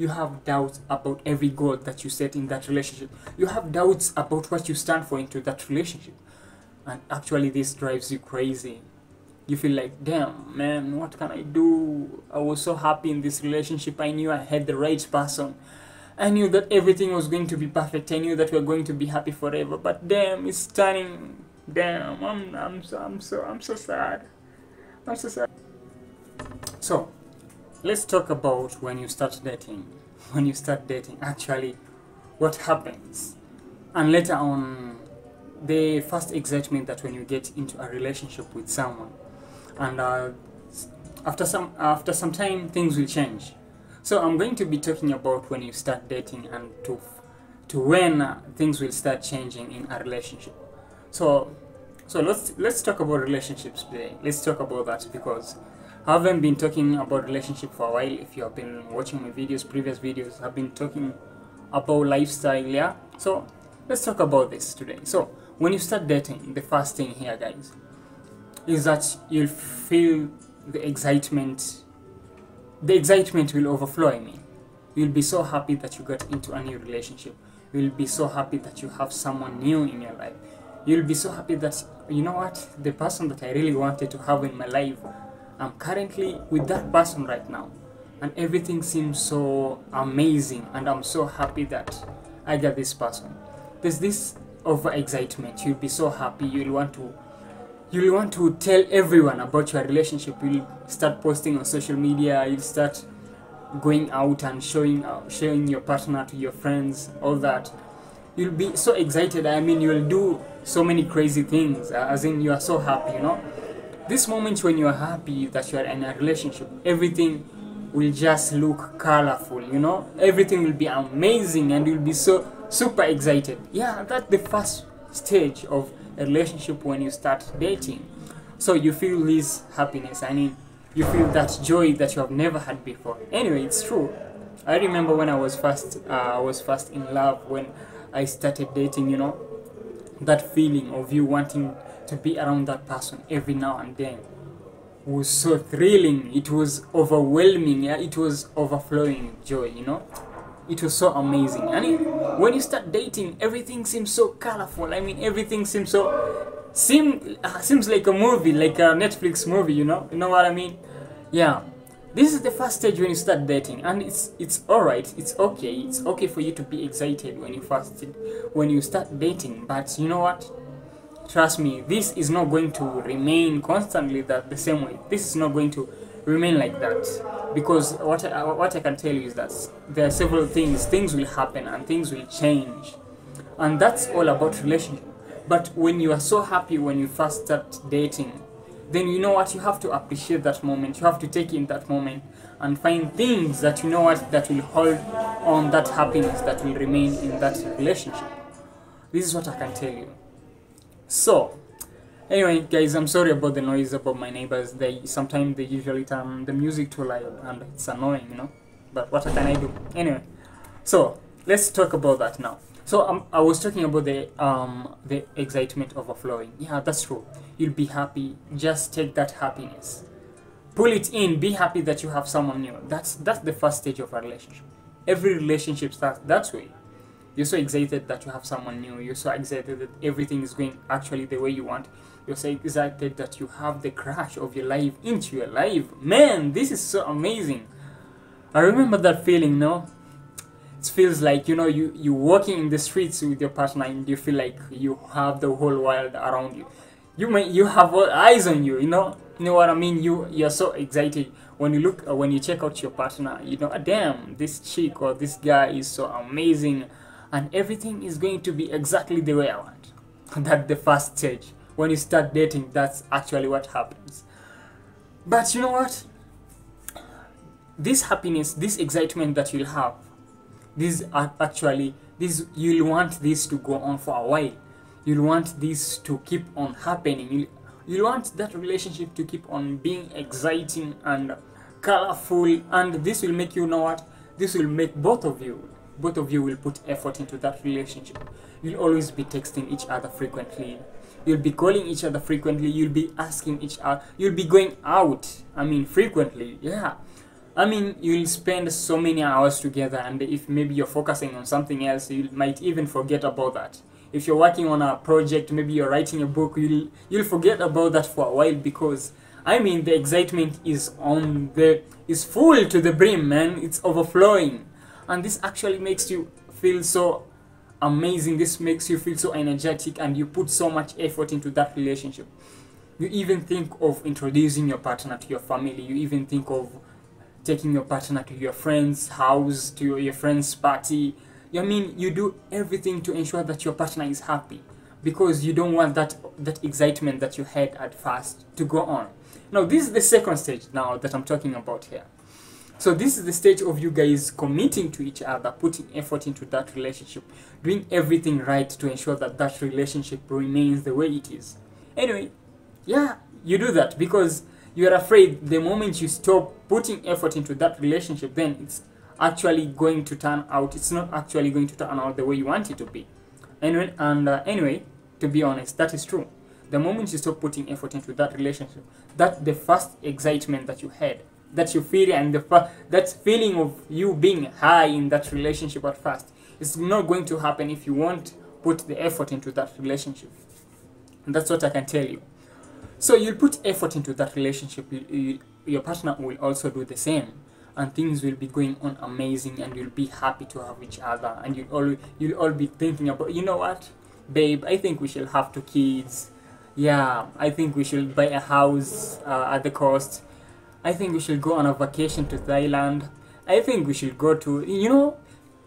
You have doubts about every goal that you set in that relationship. You have doubts about what you stand for into that relationship. And actually this drives you crazy. You feel like, damn, man, what can I do? I was so happy in this relationship. I knew I had the right person. I knew that everything was going to be perfect. I knew that we were going to be happy forever. But damn, it's turning. Damn, I'm so sad. I'm so sad. So, let's talk about when you start dating. When you start dating, actually, what happens? And later on, the first excitement that when you get into a relationship with someone, and after some time, things will change. So I'm going to be talking about when you start dating and to when things will start changing in a relationship. So let's talk about relationships today. Let's talk about that because I haven't been talking about relationship for a while. If you have been watching my videos, previous videos, I've been talking about lifestyle, yeah? So let's talk about this today. So when you start dating, the first thing here, guys, is that you'll feel the excitement. The excitement will overflow, I mean. You'll be so happy that you got into a new relationship. You'll be so happy that you have someone new in your life. You'll be so happy that, you know what, the person that I really wanted to have in my life, I'm currently with that person right now. And everything seems so amazing and I'm so happy that I got this person. There's this over excitement. You'll be so happy. You'll want to tell everyone about your relationship. You'll start posting on social media. You'll start going out and showing your partner to your friends, all that. You'll be so excited. I mean, you'll do so many crazy things, as in you are so happy, you know. This moment when you are happy that you are in a relationship, everything will just look colorful, you know. Everything will be amazing and you'll be so super excited. Yeah, that's the first stage of a relationship when you start dating. So you feel this happiness. I mean, you feel that joy that you have never had before. Anyway, it's true. I remember when I was first in love, when I started dating, you know, that feeling of you wanting to be around that person every now and then was so thrilling. It was overwhelming. Yeah, it was overflowing with joy, you know. It was so amazing. And when you start dating, everything seems so colorful. I mean, everything seems seems like a movie, like a Netflix movie, you know. You know what I mean? Yeah. This is the first stage when you start dating, and it's alright. It's okay. It's okay for you to be excited when you start dating. But you know what? Trust me, this is not going to remain constantly the same way. This is not going to remain like that, because what I can tell you is that there are several things will happen and things will change, and that's all about relationship. But when you are so happy when you first start dating, then you know what, you have to appreciate that moment. You have to take in that moment and find things that, you know what, that will hold on that happiness, that will remain in that relationship. This is what I can tell you. So anyway, guys, I'm sorry about the noise about my neighbors. Sometimes they usually turn the music too loud and it's annoying, you know. But what can I do? Anyway, so let's talk about that now. So I was talking about the excitement overflowing. Yeah, that's true. You'll be happy. Just take that happiness, pull it in. Be happy that you have someone new. That's the first stage of a relationship. Every relationship starts that way. You're so excited that you have someone new. You're so excited that everything is going actually the way you want. You're so excited that you have the crush of your life into your life. Man, this is so amazing. I remember that feeling, no? It feels like, you know, you walking in the streets with your partner and you feel like you have the whole world around you. You have all eyes on you, you know what I mean. You're so excited when you check out your partner. You know, damn, this chick or this guy is so amazing, and everything is going to be exactly the way I want. That's the first stage. When you start dating, that's actually what happens. But you know what? This happiness, this excitement that you'll have, you'll want this to go on for a while. You'll want this to keep on happening. You'll want that relationship to keep on being exciting and colorful, and this will make, you know what, this will make both of you will put effort into that relationship. You'll always be texting each other frequently. You'll be calling each other frequently. You'll be asking each other. You'll be going out, I mean, frequently. Yeah. I mean, you'll spend so many hours together, and if maybe you're focusing on something else, you might even forget about that. If you're working on a project, maybe you're writing a book, you'll forget about that for a while, because I mean, the excitement is full to the brim, man. It's overflowing, and this actually makes you feel so amazing. This makes you feel so energetic, and you put so much effort into that relationship. You even think of introducing your partner to your family. You even think of taking your partner to your friend's house, to your friend's party. I mean, you do everything to ensure that your partner is happy, because you don't want that excitement that you had at first to go on. Now, this is the second stage now that I'm talking about here. So this is the stage of you guys committing to each other, putting effort into that relationship, doing everything right to ensure that that relationship remains the way it is. Anyway, yeah, you do that because you're afraid the moment you stop putting effort into that relationship, then it's actually going to turn out, it's not actually going to turn out the way you want it to be. Anyway, to be honest, that is true. The moment you stop putting effort into that relationship, that the first excitement that you had, that you feel, and that feeling of you being high in that relationship at first, is not going to happen if you won't put the effort into that relationship. And that's what I can tell you. So you'll put effort into that relationship, your partner will also do the same, and things will be going on amazing, and you'll be happy to have each other, and you'll all be thinking about, you know what, babe, I think we should have 2 kids. Yeah, I think we should buy a house at the coast. I think we should go on a vacation to Thailand. I think we should go to,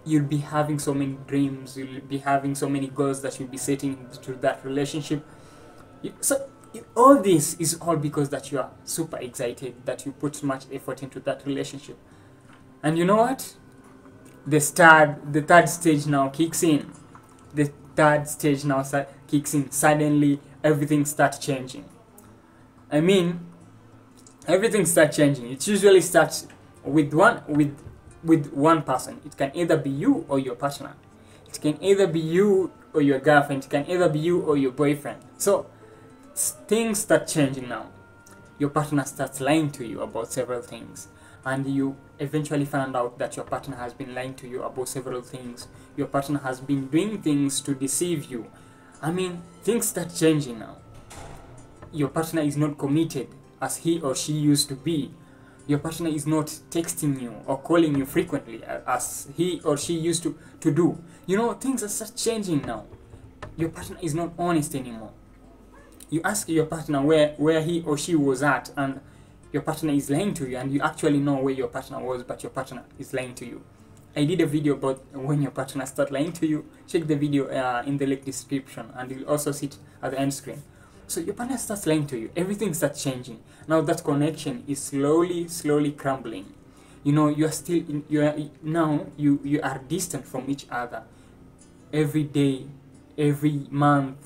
you'll be having so many dreams, you'll be having so many goals that you'll be setting to that relationship. All this is all because that you are super excited, that you put much effort into that relationship. And you know what? The third stage now kicks in. The third stage now kicks in. Suddenly, everything starts changing. I mean, everything starts changing. It usually starts with one person. It can either be you or your partner. It can either be you or your girlfriend. It can either be you or your boyfriend. So things start changing now. Your partner starts lying to you about several things, and you eventually find out that your partner has been lying to you about several things. Your partner has been doing things to deceive you. I mean, things start changing now. Your partner is not committed as he or she used to be. Your partner is not texting you or calling you frequently as he or she used to do. Things are start changing now. Your partner is not honest anymore. You ask your partner where he or she was at, and your partner is lying to you, and you actually know where your partner was, but your partner is lying to you. I did a video about when your partner starts lying to you. Check the video in the link description, and you'll also see it at the end screen. So your partner starts lying to you. Everything starts changing. Now that connection is slowly crumbling. You are distant from each other. Every day, every month,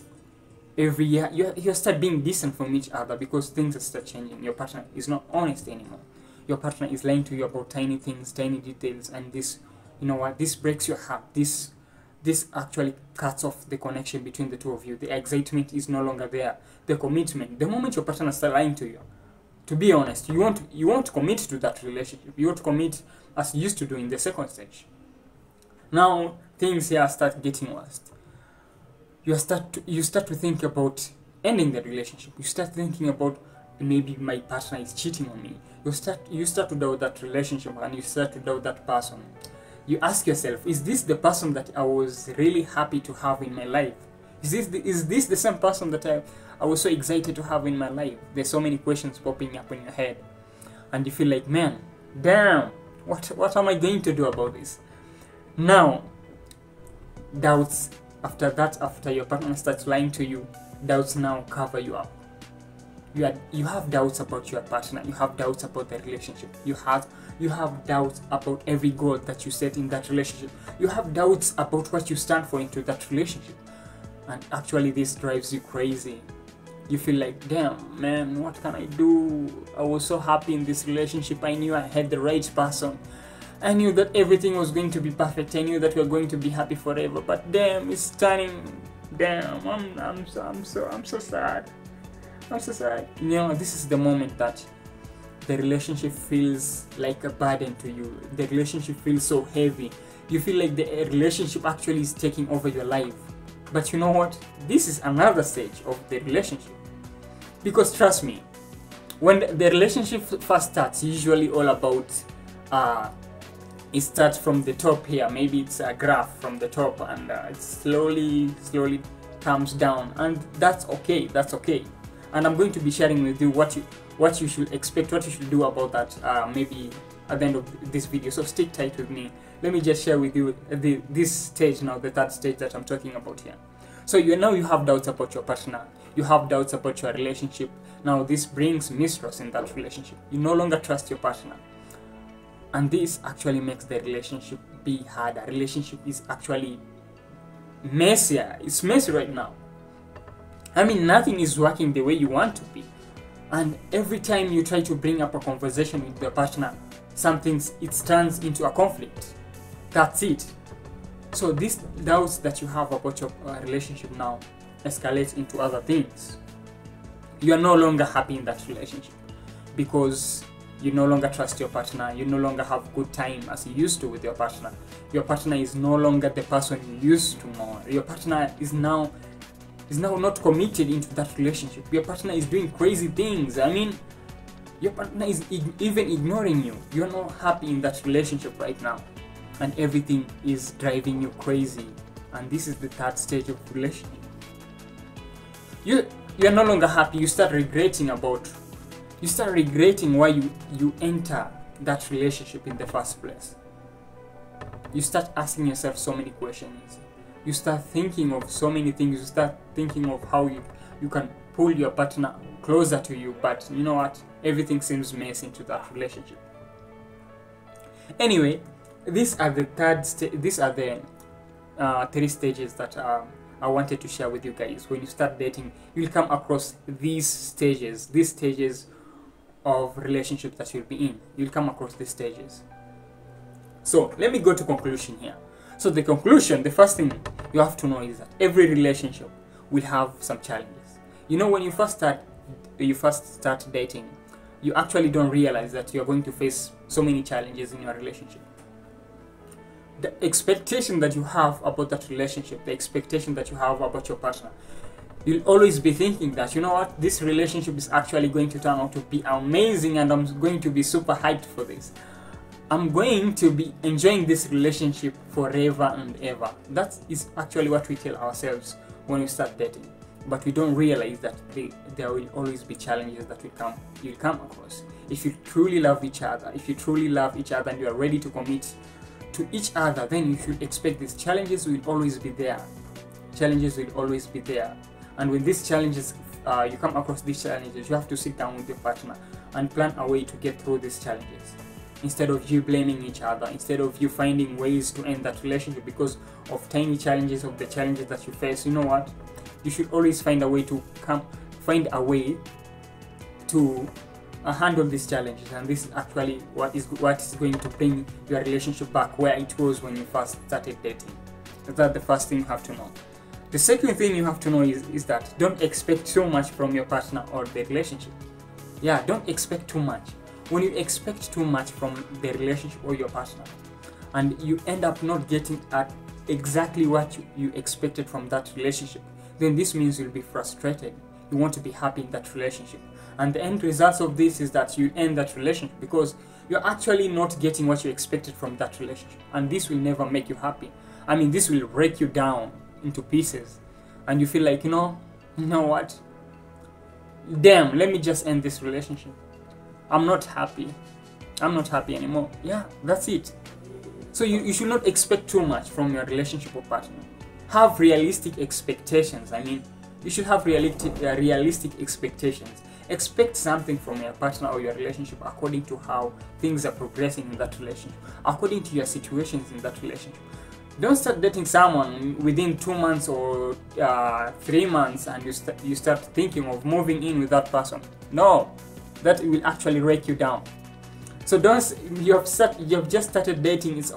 every year, you start being distant from each other because things start changing. Your partner is not honest anymore. Your partner is lying to you about tiny things, tiny details, and this, this breaks your heart. This actually cuts off the connection between the two of you. The excitement is no longer there. The commitment. The moment your partner starts lying to you, to be honest, you won't commit to that relationship. You won't commit as you used to do in the second stage. Now things here start getting worse. You start to think about ending the relationship. You start thinking about, maybe my partner is cheating on me. You start to doubt that relationship, and you start to doubt that person. You ask yourself, is this the person that I was really happy to have in my life? Is this the same person that I was so excited to have in my life? There's so many questions popping up in your head, and you feel like, man, damn, what am I going to do about this? Now, doubts. After your partner starts lying to you, doubts now cover you up. You have doubts about your partner. You have doubts about the relationship. You have doubts about every goal that you set in that relationship. You have doubts about what you stand for into that relationship. And actually, this drives you crazy. You feel like, damn, man, what can I do? I was so happy in this relationship. I knew I had the right person. I knew that everything was going to be perfect. I knew that we were going to be happy forever. But damn, it's turning. Damn, I'm so sad. I'm so sad. This is the moment that the relationship feels like a burden to you. The relationship feels so heavy. You feel like the relationship actually is taking over your life. But you know what? This is another stage of the relationship. Because trust me, when the relationship first starts, usually all about it starts from the top here. Maybe it's a graph from the top, and it slowly comes down, and that's okay. That's okay. And I'm going to be sharing with you what you should expect, what you should do about that. Maybe at the end of this video. So stick tight with me. Let me just share with you this stage now, the third stage that I'm talking about here. So you have doubts about your partner. You have doubts about your relationship. Now this brings mistrust in that relationship. You no longer trust your partner. And this actually makes the relationship be harder. Relationship is actually messier. It's messy right now. I mean, nothing is working the way you want to be. And every time you try to bring up a conversation with your partner, it turns into a conflict. That's it. So these doubts that you have about your relationship now escalate into other things. You are no longer happy in that relationship because you no longer trust your partner. You no longer have good time as you used to with your partner. Your partner is no longer the person you used to know. Your partner is now not committed into that relationship. Your partner is doing crazy things. I mean, your partner is even ignoring you. You're not happy in that relationship right now, and everything is driving you crazy. And this is the third stage of relationship. You're no longer happy. You start regretting why you enter that relationship in the first place. You start asking yourself so many questions. You start thinking of so many things. You start thinking of how you can pull your partner closer to you, but you know what? Everything seems messy into that relationship. Anyway, these are the three stages that I wanted to share with you guys. When you start dating, you'll come across these stages of relationship that you'll be in. You'll come across these stages. So let me go to conclusion here. So the conclusion, the first thing you have to know is that every relationship will have some challenges. You know, when you first start dating, you actually don't realize that you're going to face so many challenges in your relationship. The expectation that you have about that relationship, the expectation that you have about your partner, you'll always be thinking that, you know what, this relationship is actually going to turn out to be amazing, and I'm going to be super hyped for this. I'm going to be enjoying this relationship forever and ever. That is actually what we tell ourselves when we start dating. But we don't realize that there will always be challenges that you'll come across. If you truly love each other, and you are ready to commit to each other, then you should expect these challenges will always be there. And when these challenges, you come across these challenges, you have to sit down with your partner and plan a way to get through these challenges. Instead of you blaming each other, instead of you finding ways to end that relationship because of tiny challenges, of the challenges that you face, you know what? You should always find a way to handle these challenges, and this is actually what is going to bring your relationship back where it was when you first started dating. That's the first thing you have to know. The second thing you have to know is that don't expect too much from your partner or the relationship. Yeah, don't expect too much. When you expect too much from the relationship or your partner, and you end up not getting at exactly what you expected from that relationship, then this means you'll be frustrated. You want to be happy in that relationship. And the end result of this is that you end that relationship because you're actually not getting what you expected from that relationship. And this will never make you happy. I mean, this will break you down into pieces. And you feel like, you know what? Damn, let me just end this relationship. I'm not happy anymore. Yeah, that's it. So you should not expect too much from your relationship or partner. Have realistic expectations. I mean, you should have realistic expectations. Expect something from your partner or your relationship according to how things are progressing in that relationship, according to your situations in that relationship. Don't start dating someone within 2 months or 3 months and you start thinking of moving in with that person. No, that will actually break you down. So you have just started dating. It's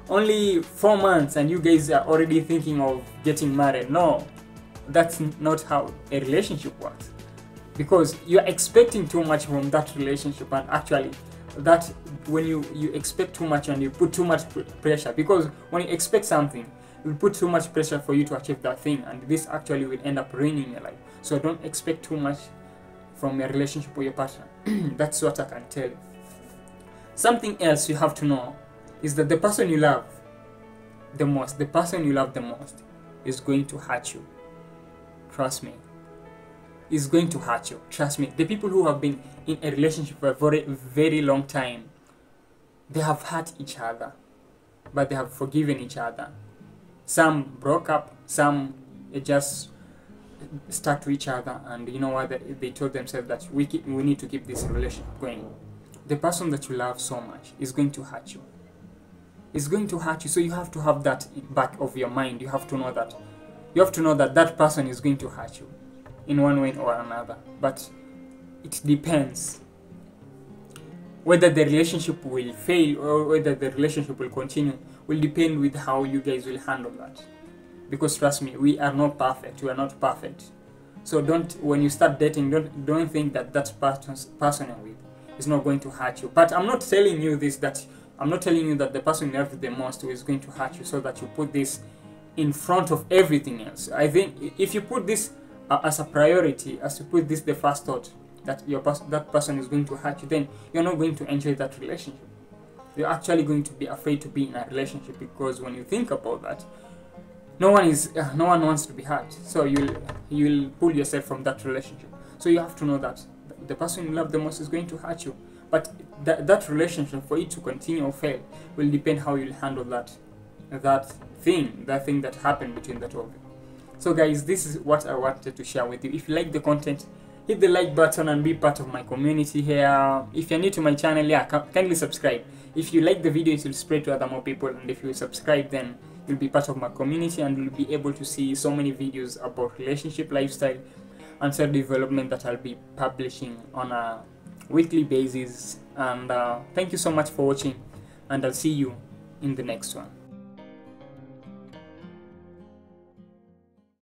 only 4 months and you guys are already thinking of getting married. No, that's not how a relationship works. because you're expecting too much from that relationship, and actually that when you expect too much and you put too much pressure, because when you expect something, you put too much pressure for you to achieve that thing, and this actually will end up ruining your life. So don't expect too much from your relationship with your partner. That's what I can tell you. Something else you have to know is that the person you love the most, is going to hurt you. Trust me. Is going to hurt you. Trust me. The people who have been in a relationship for a very, very long time, they have hurt each other, but they have forgiven each other. Some broke up, some just stuck to each other, and you know what, they told themselves that we need to keep this relationship going. The person that you love so much is going to hurt you. It's going to hurt you, so you have to have that back of your mind. You have to know that. You have to know that that person is going to hurt you in one way or another. But it depends whether the relationship will fail or whether the relationship will continue. Will depend with how you guys will handle that. Because trust me, we are not perfect. We are not perfect. So when you start dating, don't think that person you're with is not going to hurt you. But I'm not telling you that the person you love the most is going to hurt you, so that you put this in front of everything else. I think if you put this as a priority, as you put this the first thought, that that person is going to hurt you, then you're not going to enjoy that relationship. You're actually going to be afraid to be in a relationship, because when you think about that, no one wants to be hurt. So you'll pull yourself from that relationship. So you have to know that the person you love the most is going to hurt you. But that relationship, for it to continue or fail, will depend how you'll handle that thing that happened between the two of you. So guys, this is what I wanted to share with you. If you like the content, hit the like button and be part of my community here. If you're new to my channel, kindly subscribe. If you like the video, it will spread to more people, and if you subscribe, then you'll be part of my community and you'll be able to see so many videos about relationship, lifestyle, and self-development that I'll be publishing on a weekly basis. And thank you so much for watching, and I'll see you in the next one.